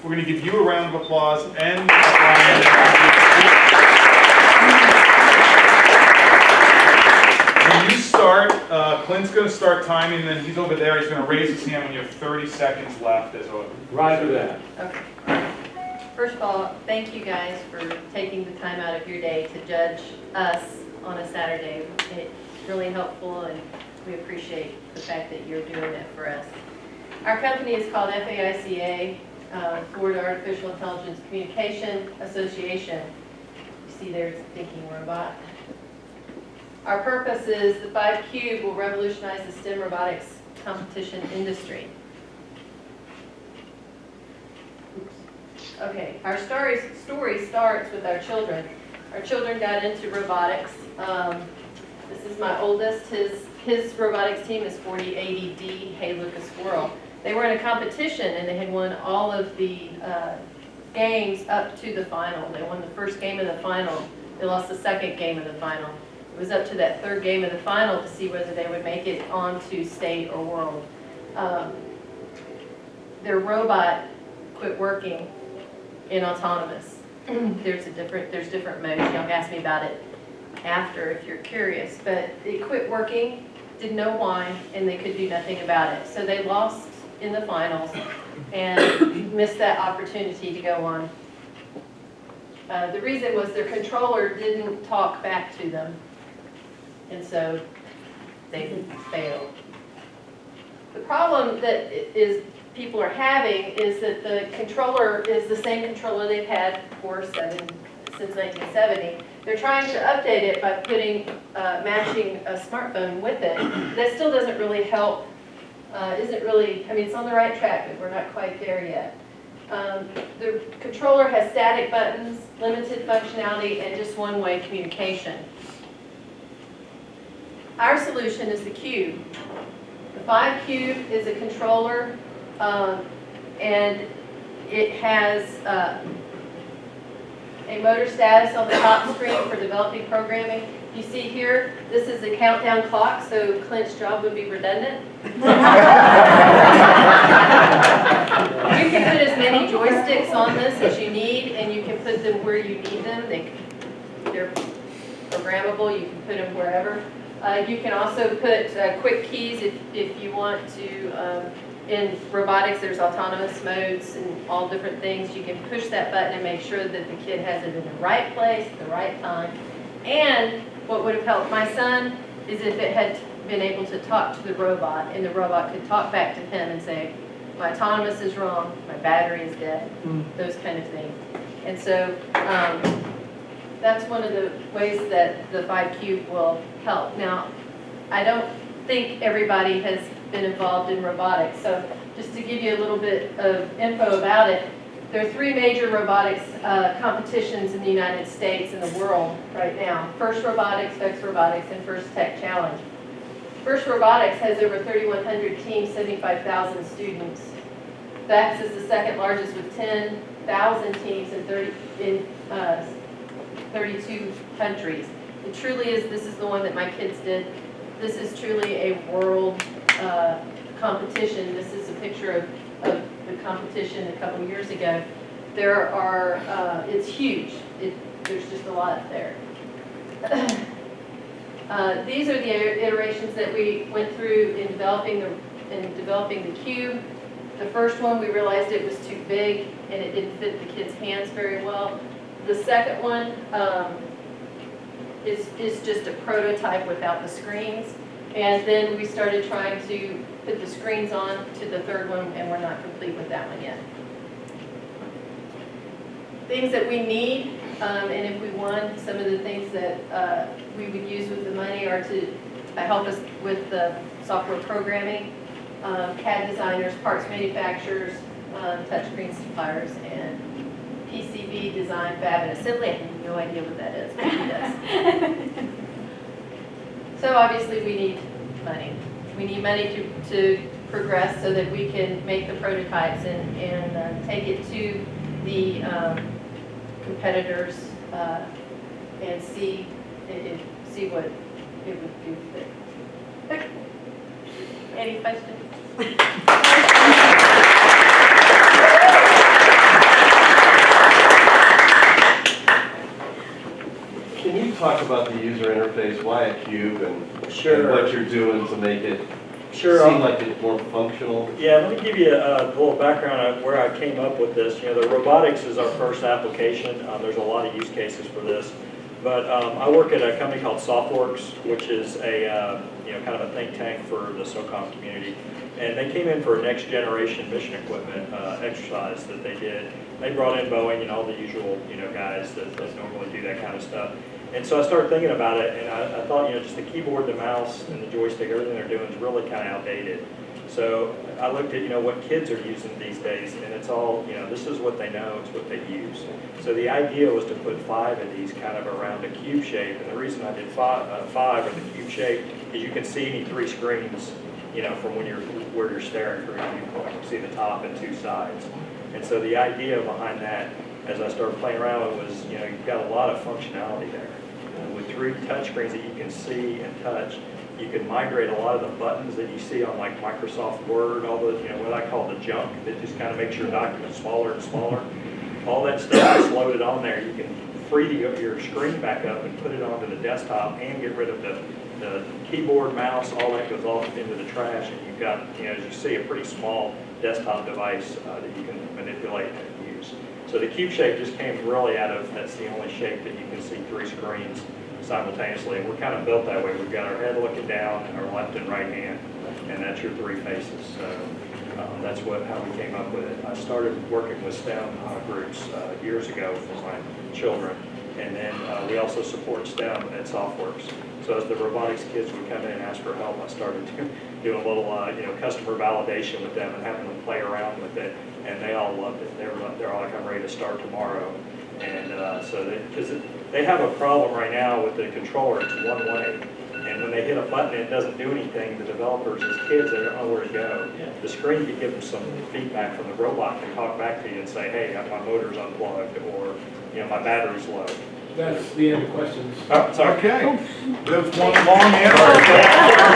We're going to give you a round of applause and Brian. When you start, Clint's going to start timing, and then he's over there. He's going to raise his hand when you have 30 seconds left. As a Roger that. Okay. First of all, thank you guys for taking the time out of your day to judge us on a Saturday. It's really helpful, and we appreciate the fact that you're doing it for us. Our company is called FAICA, Florida Artificial Intelligence Communication Association. You see there's Thinking Robot. Our purpose is the 5Cube will revolutionize the STEM robotics competition industry. Okay, our story starts with our children. Our children got into robotics. This is my oldest. His robotics team is 4080D, Hey Look a Squirrel. They were in a competition and they had won all of the games up to the final. They won the first game of the final. They lost the second game of the final. It was up to that third game of the final to see whether they would make it on to state or world. Their robot quit working in autonomous. There's different modes. Y'all ask me about it after if you're curious. But it quit working, didn't know why, and they could do nothing about it. So they lost in the finals and missed that opportunity to go on. The reason was their controller didn't talk back to them, and so they failed. The problem that people are having is that the controller is the same controller they've had since 1970. They're trying to update it by matching a smartphone with it. That still doesn't really help. It's on the right track, but we're not quite there yet. The controller has static buttons, limited functionality, and just one-way communication. Our solution is the Cube. The 5Cube is a controller, and it has a motor status on the top screen for developing programming. You see here, this is a countdown clock, so Clint's job would be redundant. You can put as many joysticks on this as you need, and you can put them where you need them. They're programmable. You can put them wherever. You can also put quick keys if you want to. In robotics, there's autonomous modes and all different things. You can push that button and make sure that the kid has it in the right place at the right time. And what would have helped my son is if it had been able to talk to the robot, and the robot could talk back to him and say, my autonomous is wrong, my battery is dead, those kind of things. And so that's one of the ways that the 5Cube will help. Now, I don't think everybody has been involved in robotics, so just to give you a little bit of info about it, there are 3 major robotics competitions in the United States and the world right now. FIRST Robotics, VEX Robotics, and FIRST Tech Challenge. FIRST Robotics has over 3,100 teams, 75,000 students. VEX is the second largest with 10,000 teams in 32 countries. It truly is, this is the one that my kids did. This is truly a world competition. This is a picture of the competition a couple years ago. There are, it's huge. There's just a lot there. These are the iterations that we went through in developing the Cube. The first one, we realized it was too big and it didn't fit the kids' hands very well. The second one is just a prototype without the screens. And then we started trying to put the screens on to the third one, and we're not complete with that one yet. Things that we need, and if we won, some of the things that we would use with the money are to help us with the software programming, CAD designers, parts manufacturers, touchscreen suppliers, and PCB design, fab, and assembly. I have no idea what that is, but he does. So obviously we need money. We need money to progress so that we can make the prototypes and take it to the competitors and see what it would do fit. Any questions? about the user interface, why a cube, and Sure. what you're doing to make it Sure. seem like it's more functional? Yeah, let me give you a little background on where I came up with this. You know, the robotics is our first application. There's a lot of use cases for this. But I work at a company called SoftWorks, which is a, kind of a think tank for the SOCOM community. And they came in for a next generation mission equipment exercise that they did. They brought in Boeing and all the usual, guys that normally do that kind of stuff. And so I started thinking about it, and I thought, just the keyboard, the mouse, and the joystick, everything they're doing is really kind of outdated. So I looked at, what kids are using these days, and it's all, this is what they know, it's what they use. So the idea was to put 5 of these kind of around a cube shape, and the reason I did 5 or the cube shape is you can see any 3 screens, from where you're staring through your viewpoint. You see the top and 2 sides. And so the idea behind that, as I started playing around with, was, you've got a lot of functionality there. With 3 touch screens that you can see and touch, you can migrate a lot of the buttons that you see on like Microsoft Word, all the, what I call the junk that just kind of makes your document smaller and smaller. All that stuff is loaded on there. You can free your screen back up and put it onto the desktop and get rid of the keyboard, mouse, all that goes off into the trash, and you've got, as you see, a pretty small desktop device that you can manipulate and use. So the cube shape just came really out of, that's the only shape that you can see 3 screens simultaneously. And we're kind of built that way. We've got our head looking down, our left and right hand, and that's your 3 faces. So that's how we came up with it. I started working with STEM groups years ago for my children, and then we also support STEM at SoftWorks. So as the robotics kids would come in and ask for help, I started doing a little, customer validation with them and having them play around with it, and they all loved it. They're all like, I'm ready to start tomorrow. And because they have a problem right now with the controller, it's one way. And when they hit a button, it doesn't do anything. The developers, as kids, they don't know where to go. The screen could give them some feedback from the robot to talk back to you and say, hey, my motor's unplugged, or my battery's low. That's the end of questions. Oh, sorry. Okay. There's one long answer.